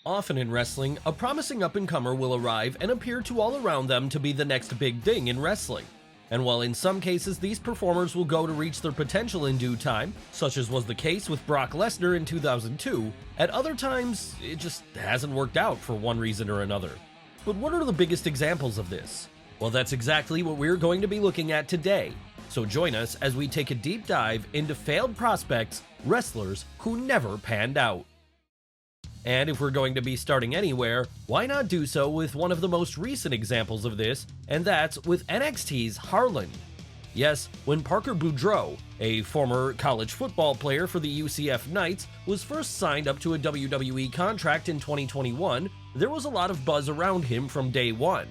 Often in wrestling, a promising up-and-comer will arrive and appear to all around them to be the next big thing in wrestling. And while in some cases these performers will go to reach their potential in due time, such as was the case with Brock Lesnar in 2002, at other times it just hasn't worked out for one reason or another. But what are the biggest examples of this? Well, that's exactly what we're going to be looking at today. So join us as we take a deep dive into failed prospects, wrestlers who never panned out. And if we're going to be starting anywhere, why not do so with one of the most recent examples of this, and that's with NXT's Harland. Yes, when Parker Boudreau, a former college football player for the UCF Knights, was first signed up to a WWE contract in 2021, there was a lot of buzz around him from day one.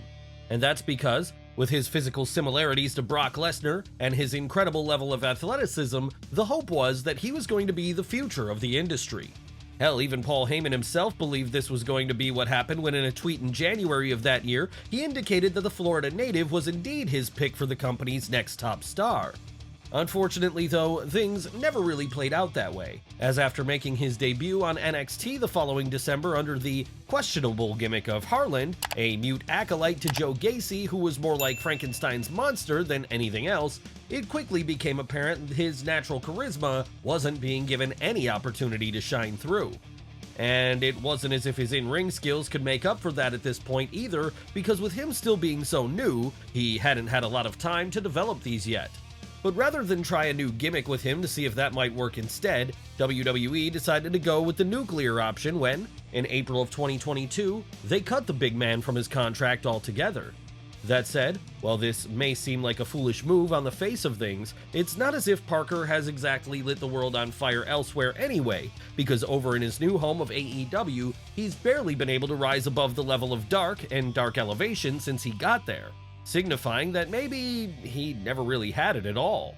And that's because, with his physical similarities to Brock Lesnar and his incredible level of athleticism, the hope was that he was going to be the future of the industry. Hell, even Paul Heyman himself believed this was going to be what happened when in a tweet in January of that year, he indicated that the Florida native was indeed his pick for the company's next top star. Unfortunately though, things never really played out that way, as after making his debut on NXT the following December under the questionable gimmick of Harland, a mute acolyte to Joe Gacy who was more like Frankenstein's monster than anything else, it quickly became apparent his natural charisma wasn't being given any opportunity to shine through. And it wasn't as if his in-ring skills could make up for that at this point either, because with him still being so new, he hadn't had a lot of time to develop these yet. But rather than try a new gimmick with him to see if that might work instead, WWE decided to go with the nuclear option when, in April of 2022, they cut the big man from his contract altogether. That said, while this may seem like a foolish move on the face of things, it's not as if Parker has exactly lit the world on fire elsewhere anyway, because over in his new home of AEW, he's barely been able to rise above the level of Dark and Dark Elevation since he got there, signifying that maybe he never really had it at all.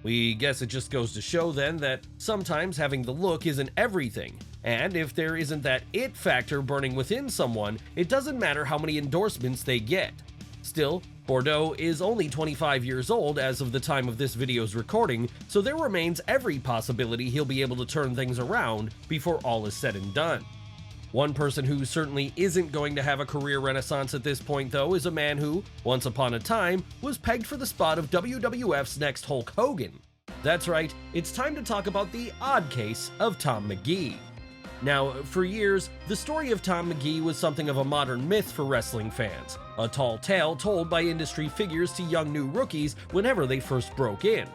We guess it just goes to show then that sometimes having the look isn't everything, and if there isn't that it factor burning within someone, it doesn't matter how many endorsements they get. Still, Boudreau is only 25 years old as of the time of this video's recording, so there remains every possibility he'll be able to turn things around before all is said and done. One person who certainly isn't going to have a career renaissance at this point though is a man who, once upon a time, was pegged for the spot of WWF's next Hulk Hogan. That's right, it's time to talk about the odd case of Tom McGee. Now, for years, the story of Tom McGee was something of a modern myth for wrestling fans, a tall tale told by industry figures to young new rookies whenever they first broke in.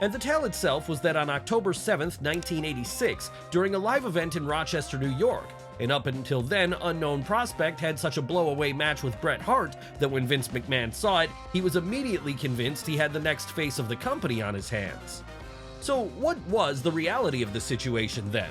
And the tale itself was that on October 7th, 1986, during a live event in Rochester, New York, an up until then unknown prospect had such a blow-away match with Bret Hart that when Vince McMahon saw it, he was immediately convinced he had the next face of the company on his hands. So what was the reality of the situation then?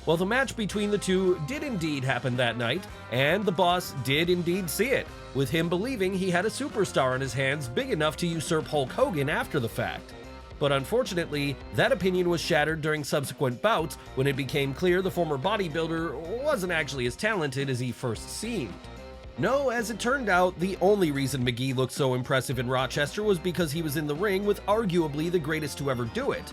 Well, the match between the two did indeed happen that night, and the boss did indeed see it, with him believing he had a superstar on his hands big enough to usurp Hulk Hogan after the fact. But unfortunately, that opinion was shattered during subsequent bouts when it became clear the former bodybuilder wasn't actually as talented as he first seemed. No, as it turned out, the only reason McGee looked so impressive in Rochester was because he was in the ring with arguably the greatest to ever do it.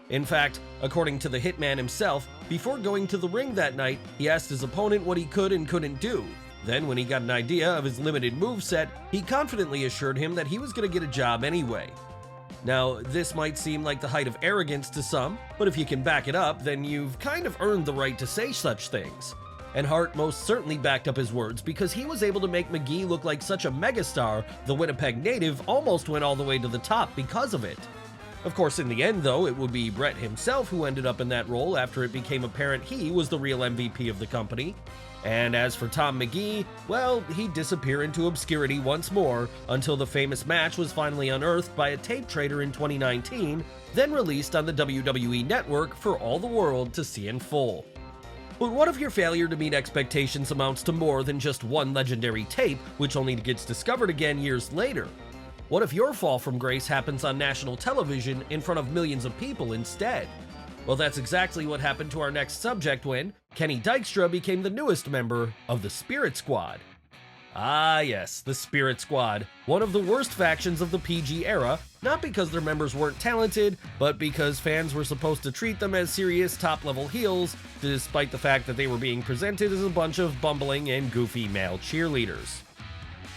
In fact, according to the Hitman himself, before going to the ring that night, he asked his opponent what he could and couldn't do. Then, when he got an idea of his limited moveset, he confidently assured him that he was going to get a job anyway. Now, this might seem like the height of arrogance to some, but if you can back it up, then you've kind of earned the right to say such things. And Hart most certainly backed up his words because he was able to make McGee look like such a megastar, the Winnipeg native almost went all the way to the top because of it. Of course, in the end though, it would be Bret himself who ended up in that role after it became apparent he was the real MVP of the company. And as for Tom McGee, well, he'd disappear into obscurity once more until the famous match was finally unearthed by a tape trader in 2019, then released on the WWE Network for all the world to see in full. But what if your failure to meet expectations amounts to more than just one legendary tape, which only gets discovered again years later? What if your fall from grace happens on national television in front of millions of people instead? Well, that's exactly what happened to our next subject when Kenny Dykstra became the newest member of the Spirit Squad. Ah yes, the Spirit Squad, one of the worst factions of the PG era, Not because their members weren't talented, but because fans were supposed to treat them as serious top-level heels, despite the fact that they were being presented as a bunch of bumbling and goofy male cheerleaders.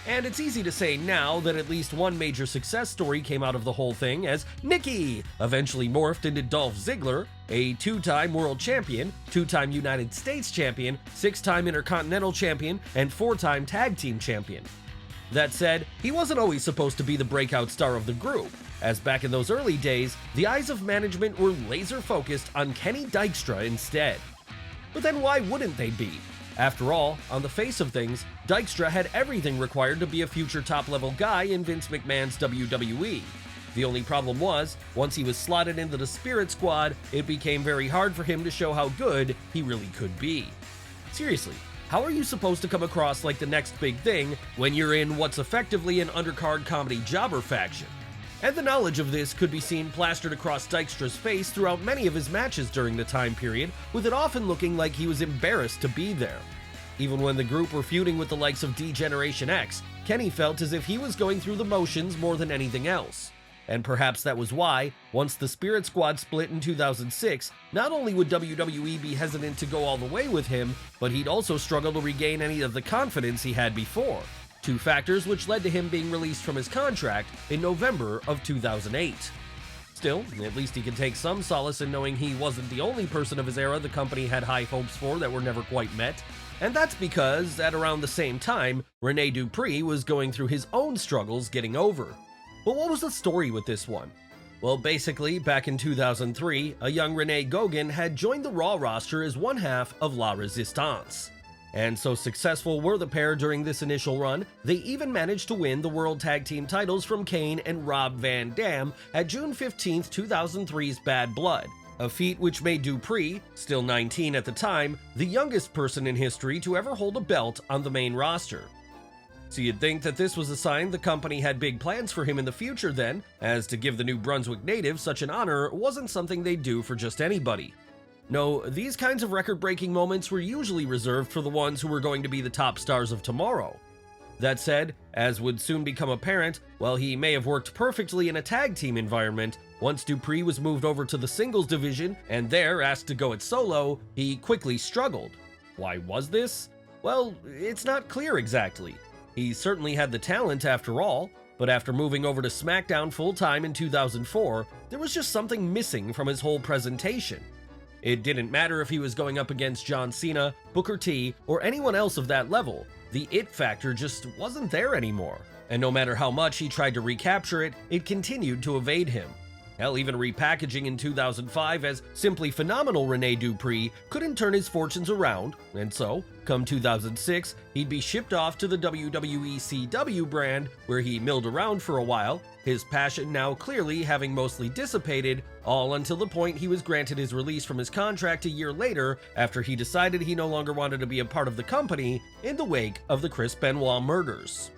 And it's easy to say now that at least one major success story came out of the whole thing, as McGee eventually morphed into Dolph Ziggler, a two-time world champion, two-time United States champion, six-time Intercontinental champion, and four-time tag team champion. That said, he wasn't always supposed to be the breakout star of the group, as back in those early days, the eyes of management were laser-focused on Kenny Dykstra instead. But then why wouldn't they be? After all, on the face of things, Dykstra had everything required to be a future top-level guy in Vince McMahon's WWE. The only problem was, once he was slotted into the Spirit Squad, it became very hard for him to show how good he really could be. Seriously, how are you supposed to come across like the next big thing when you're in what's effectively an undercard comedy jobber faction? And the knowledge of this could be seen plastered across Dykstra's face throughout many of his matches during the time period, with it often looking like he was embarrassed to be there. Even when the group were feuding with the likes of D-Generation X, Kenny felt as if he was going through the motions more than anything else. And perhaps that was why, once the Spirit Squad split in 2006, not only would WWE be hesitant to go all the way with him, but he'd also struggle to regain any of the confidence he had before. Two factors which led to him being released from his contract in November of 2008. Still, at least he can take some solace in knowing he wasn't the only person of his era the company had high hopes for that were never quite met. And that's because, at around the same time, Renee Dupree was going through his own struggles getting over. But what was the story with this one? Well, basically, back in 2003, a young Renee Gauguin had joined the Raw roster as one half of La Resistance. And so successful were the pair during this initial run, they even managed to win the World Tag Team titles from Kane and Rob Van Dam at June 15, 2003's Bad Blood, a feat which made Dupree, still 19 at the time, the youngest person in history to ever hold a belt on the main roster. So you'd think that this was a sign the company had big plans for him in the future then, as to give the New Brunswick native such an honor wasn't something they'd do for just anybody. No, these kinds of record-breaking moments were usually reserved for the ones who were going to be the top stars of tomorrow. That said, as would soon become apparent, while he may have worked perfectly in a tag team environment, once Dupree was moved over to the singles division and there asked to go it solo, he quickly struggled. Why was this? Well, it's not clear exactly. He certainly had the talent after all, but after moving over to SmackDown full-time in 2004, there was just something missing from his whole presentation. It didn't matter if he was going up against John Cena, Booker T, or anyone else of that level. The it factor just wasn't there anymore. And no matter how much he tried to recapture it, it continued to evade him. Hell, even repackaging in 2005 as simply phenomenal Renee Dupree couldn't turn his fortunes around, and so, come 2006, he'd be shipped off to the WWE CW brand, where he milled around for a while, his passion now clearly having mostly dissipated, all until the point he was granted his release from his contract a year later after he decided he no longer wanted to be a part of the company in the wake of the Chris Benoit murders.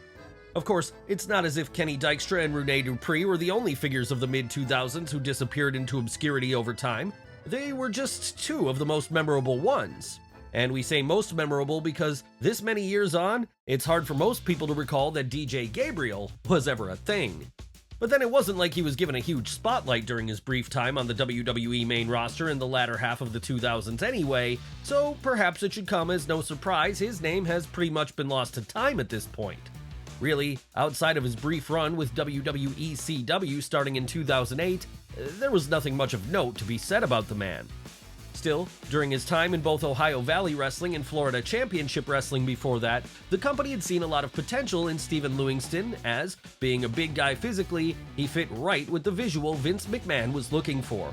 Of course, it's not as if Kenny Dykstra and Renee Dupree were the only figures of the mid-2000s who disappeared into obscurity over time. They were just two of the most memorable ones. And we say most memorable because this many years on, it's hard for most people to recall that DJ Gabriel was ever a thing. But then it wasn't like he was given a huge spotlight during his brief time on the WWE main roster in the latter half of the 2000s anyway, so perhaps it should come as no surprise his name has pretty much been lost to time at this point. Really, outside of his brief run with WWE CW starting in 2008, there was nothing much of note to be said about the man. Still, during his time in both Ohio Valley Wrestling and Florida Championship Wrestling before that, the company had seen a lot of potential in Stephen Lewingston as, being a big guy physically, he fit right with the visual Vince McMahon was looking for.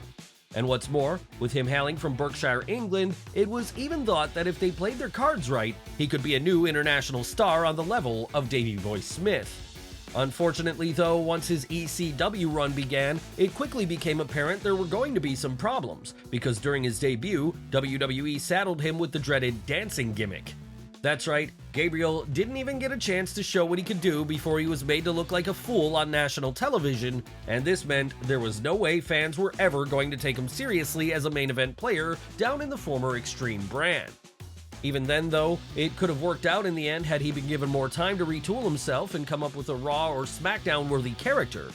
And what's more, with him hailing from Berkshire, England, it was even thought that if they played their cards right, he could be a new international star on the level of Davey Boy Smith. Unfortunately though, once his ECW run began, it quickly became apparent there were going to be some problems, because during his debut, WWE saddled him with the dreaded dancing gimmick. That's right, Gabriel didn't even get a chance to show what he could do before he was made to look like a fool on national television, and this meant there was no way fans were ever going to take him seriously as a main event player down in the former Extreme brand. Even then though, it could have worked out in the end had he been given more time to retool himself and come up with a Raw or SmackDown worthy character.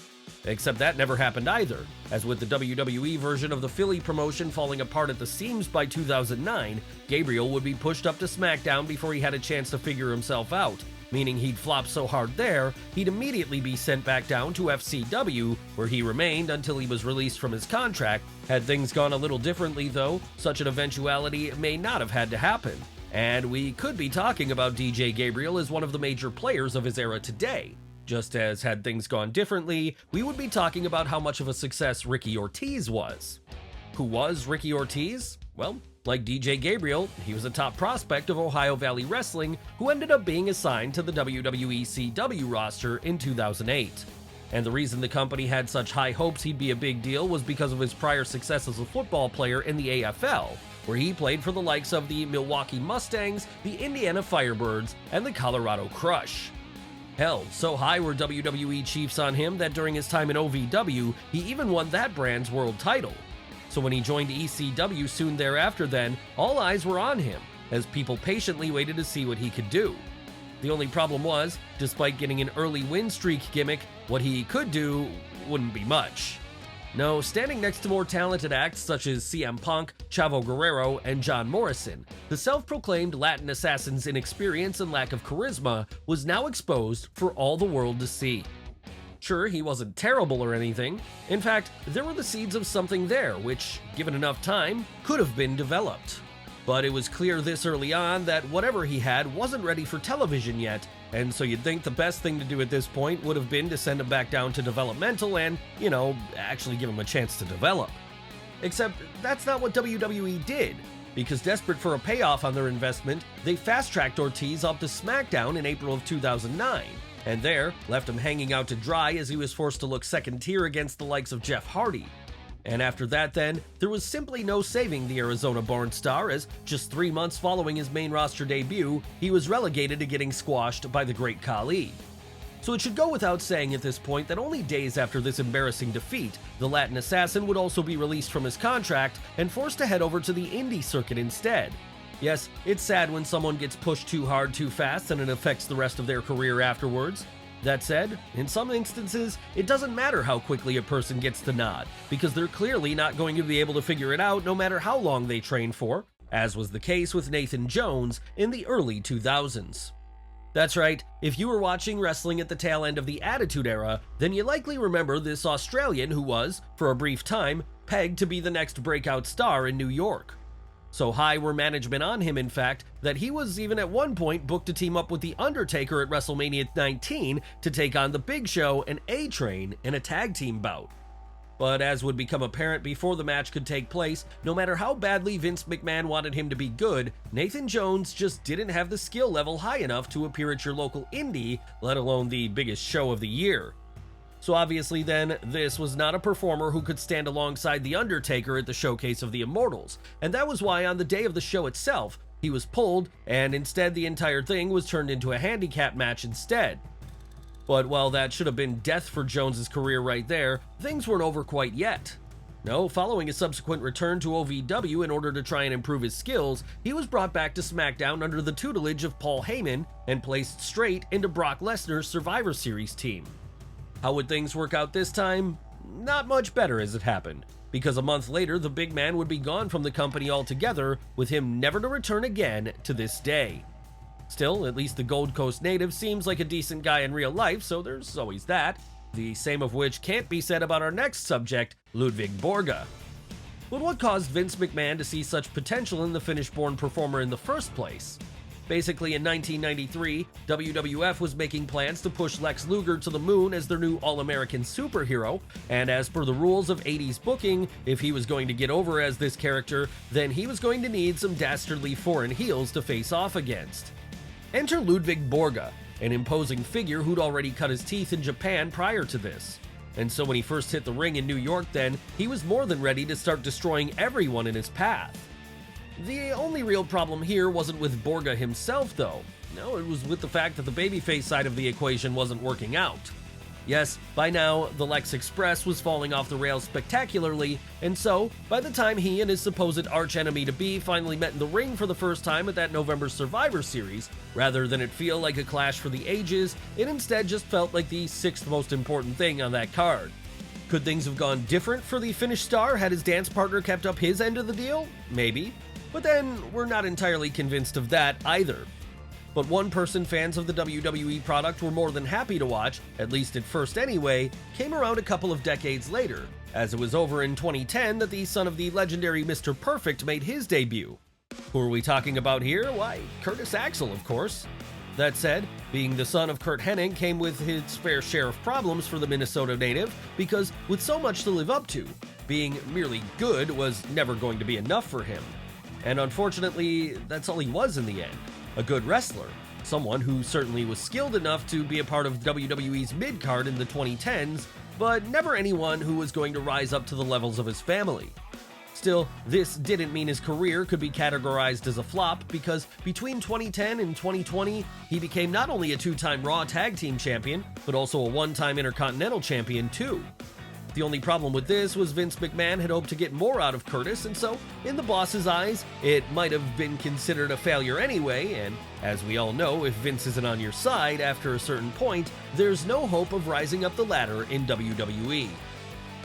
Except that never happened either, as with the WWE version of the Philly promotion falling apart at the seams by 2009, Gabriel would be pushed up to SmackDown before he had a chance to figure himself out, meaning he'd flop so hard there, he'd immediately be sent back down to FCW, where he remained until he was released from his contract. Had things gone a little differently though, such an eventuality may not have had to happen, and we could be talking about DJ Gabriel as one of the major players of his era today. Just as had things gone differently, we would be talking about how much of a success Ricky Ortiz was. Who was Ricky Ortiz? Well, like DJ Gabriel, he was a top prospect of Ohio Valley Wrestling who ended up being assigned to the WWE CW roster in 2008. And the reason the company had such high hopes he'd be a big deal was because of his prior success as a football player in the AFL, where he played for the likes of the Milwaukee Mustangs, the Indiana Firebirds, and the Colorado Crush. Hell, so high were WWE chiefs on him that during his time in OVW, he even won that brand's world title. So when he joined ECW soon thereafter then, all eyes were on him, as people patiently waited to see what he could do. The only problem was, despite getting an early win streak gimmick, what he could do wouldn't be much. No, standing next to more talented acts such as CM Punk, Chavo Guerrero, and John Morrison, the self-proclaimed Latin assassin's inexperience and lack of charisma was now exposed for all the world to see. Sure, he wasn't terrible or anything. In fact, there were the seeds of something there which, given enough time, could have been developed. But it was clear this early on that whatever he had wasn't ready for television yet, and so you'd think the best thing to do at this point would have been to send him back down to developmental and, actually give him a chance to develop. Except that's not what WWE did, because desperate for a payoff on their investment, they fast-tracked Ortiz up to SmackDown in April of 2009, and there left him hanging out to dry as he was forced to look second tier against the likes of Jeff Hardy. And after that then, there was simply no saving the Arizona-born star, as just 3 months following his main roster debut, he was relegated to getting squashed by the Great Khali. So it should go without saying at this point that only days after this embarrassing defeat, the Latin assassin would also be released from his contract and forced to head over to the indie circuit instead. Yes, it's sad when someone gets pushed too hard too fast and it affects the rest of their career afterwards. That said, in some instances, it doesn't matter how quickly a person gets the nod, because they're clearly not going to be able to figure it out no matter how long they train for, as was the case with Nathan Jones in the early 2000s. That's right, if you were watching wrestling at the tail end of the Attitude Era, then you likely remember this Australian who was, for a brief time, pegged to be the next breakout star in New York. So high were management on him, in fact, that he was even at one point booked to team up with The Undertaker at WrestleMania 19 to take on The Big Show and A-Train in a tag team bout. But as would become apparent before the match could take place, no matter how badly Vince McMahon wanted him to be good, Nathan Jones just didn't have the skill level high enough to appear at your local indie, let alone the biggest show of the year. So obviously then, this was not a performer who could stand alongside The Undertaker at the Showcase of the Immortals, and that was why on the day of the show itself, he was pulled, and instead the entire thing was turned into a handicap match instead. But while that should have been death for Jones's career right there, things weren't over quite yet. No, following a subsequent return to OVW in order to try and improve his skills, he was brought back to SmackDown under the tutelage of Paul Heyman and placed straight into Brock Lesnar's Survivor Series team. How would things work out this time? Not much better as it happened, because a month later the big man would be gone from the company altogether, with him never to return again to this day. Still, at least the Gold Coast native seems like a decent guy in real life, so there's always that, the same of which can't be said about our next subject, Ludwig Borga. But what caused Vince McMahon to see such potential in the Finnish-born performer in the first place? Basically, in 1993, WWF was making plans to push Lex Luger to the moon as their new all-American superhero, and as per the rules of 80s booking, if he was going to get over as this character, then he was going to need some dastardly foreign heels to face off against. Enter Ludwig Borga, an imposing figure who'd already cut his teeth in Japan prior to this. And so when he first hit the ring in New York then, he was more than ready to start destroying everyone in his path. The only real problem here wasn't with Borga himself though. No, it was with the fact that the babyface side of the equation wasn't working out. Yes, by now, the Lex Express was falling off the rails spectacularly, and so, by the time he and his supposed arch-enemy-to-be finally met in the ring for the first time at that November Survivor Series, rather than it feel like a clash for the ages, it instead just felt like the sixth most important thing on that card. Could things have gone different for the Finnish star had his dance partner kept up his end of the deal? Maybe. But then, we're not entirely convinced of that either. But one person fans of the WWE product were more than happy to watch, at least at first anyway, came around a couple of decades later, as it was over in 2010 that the son of the legendary Mr. Perfect made his debut. Who are we talking about here? Why, Curtis Axel, of course. That said, being the son of Curt Hennig came with his fair share of problems for the Minnesota native, because with so much to live up to, being merely good was never going to be enough for him. And unfortunately, that's all he was in the end. A good wrestler. Someone who certainly was skilled enough to be a part of WWE's mid-card in the 2010s, but never anyone who was going to rise up to the levels of his family. Still, this didn't mean his career could be categorized as a flop, because between 2010 and 2020, he became not only a two-time Raw Tag Team Champion, but also a one-time Intercontinental Champion too. The only problem with this was Vince McMahon had hoped to get more out of Curtis, and so, in the boss's eyes, it might have been considered a failure anyway, and as we all know, if Vince isn't on your side after a certain point, there's no hope of rising up the ladder in WWE.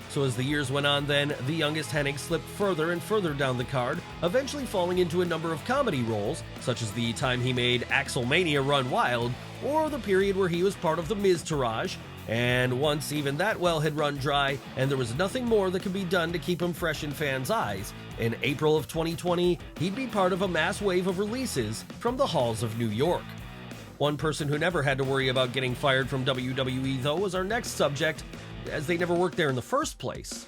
So as the years went on then, the youngest Hennig slipped further and further down the card, eventually falling into a number of comedy roles, such as the time he made Axelmania run wild, or the period where he was part of the Miztourage, and once even that well had run dry, and there was nothing more that could be done to keep him fresh in fans' eyes, in April of 2020, he'd be part of a mass wave of releases from the halls of New York. One person who never had to worry about getting fired from WWE, though, was our next subject, as they never worked there in the first place.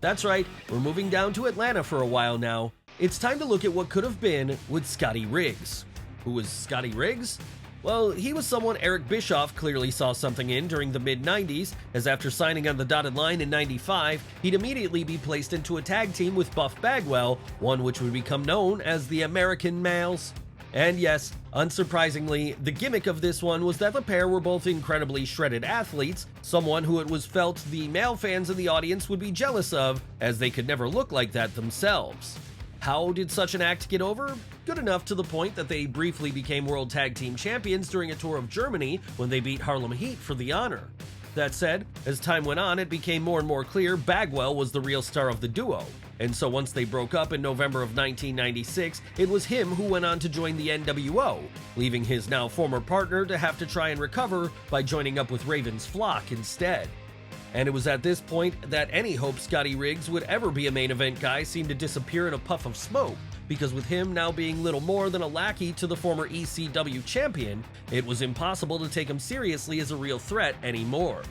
That's right, we're moving down to Atlanta for a while now. It's time to look at what could have been with Scotty Riggs. Who was Scotty Riggs? Well, he was someone Eric Bischoff clearly saw something in during the mid-90s, as after signing on the dotted line in 95, he'd immediately be placed into a tag team with Buff Bagwell, one which would become known as the American Males. And yes, unsurprisingly, the gimmick of this one was that the pair were both incredibly shredded athletes, someone who it was felt the male fans in the audience would be jealous of, as they could never look like that themselves. How did such an act get over? Good enough to the point that they briefly became World Tag Team Champions during a tour of Germany when they beat Harlem Heat for the honor. That said, as time went on, it became more and more clear Bagwell was the real star of the duo. And so once they broke up in November of 1996, it was him who went on to join the NWO, leaving his now former partner to have to try and recover by joining up with Raven's Flock instead. And it was at this point that any hope Scotty Riggs would ever be a main event guy seemed to disappear in a puff of smoke, because with him now being little more than a lackey to the former ECW champion, it was impossible to take him seriously as a real threat anymore.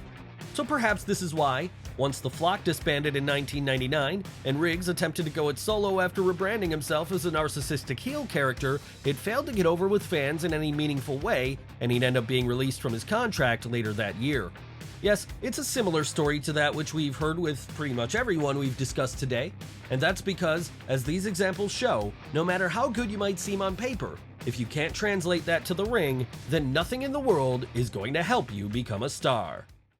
So perhaps this is why, once the Flock disbanded in 1999, and Riggs attempted to go it solo after rebranding himself as a narcissistic heel character, it failed to get over with fans in any meaningful way, and he'd end up being released from his contract later that year. Yes, it's a similar story to that which we've heard with pretty much everyone we've discussed today, and that's because, as these examples show, no matter how good you might seem on paper, if you can't translate that to the ring, then nothing in the world is going to help you become a star.